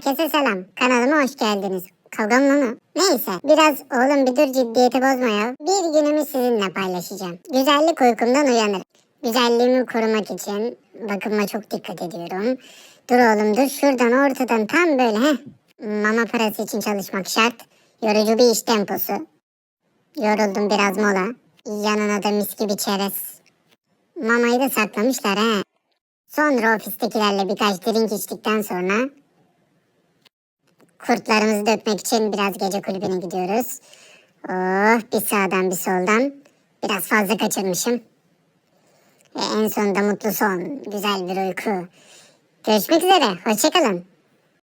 Herkese selam. Kanalıma hoş geldiniz. Kavga mı lan o? Neyse biraz oğlum bir dur ciddiyeti bozma ya. Bir günümü sizinle paylaşacağım. Güzellik uykumdan uyanır. Güzelliğimi korumak için bakıma çok dikkat ediyorum. Dur oğlum dur şuradan ortadan tam böyle Mama parası için çalışmak şart. Yorucu bir iş temposu. Yoruldum biraz mola. Yanına da mis gibi çerez. Mamayı da saklamışlar he. Sonra ofistekilerle birkaç drink içtikten sonra kurtlarımızı dökmek için biraz gece kulübüne gidiyoruz. Oh bir sağdan bir soldan. Biraz fazla kaçırmışım. Ve en sonunda mutlu son. Güzel bir uyku. Görüşmek üzere. Hoşçakalın.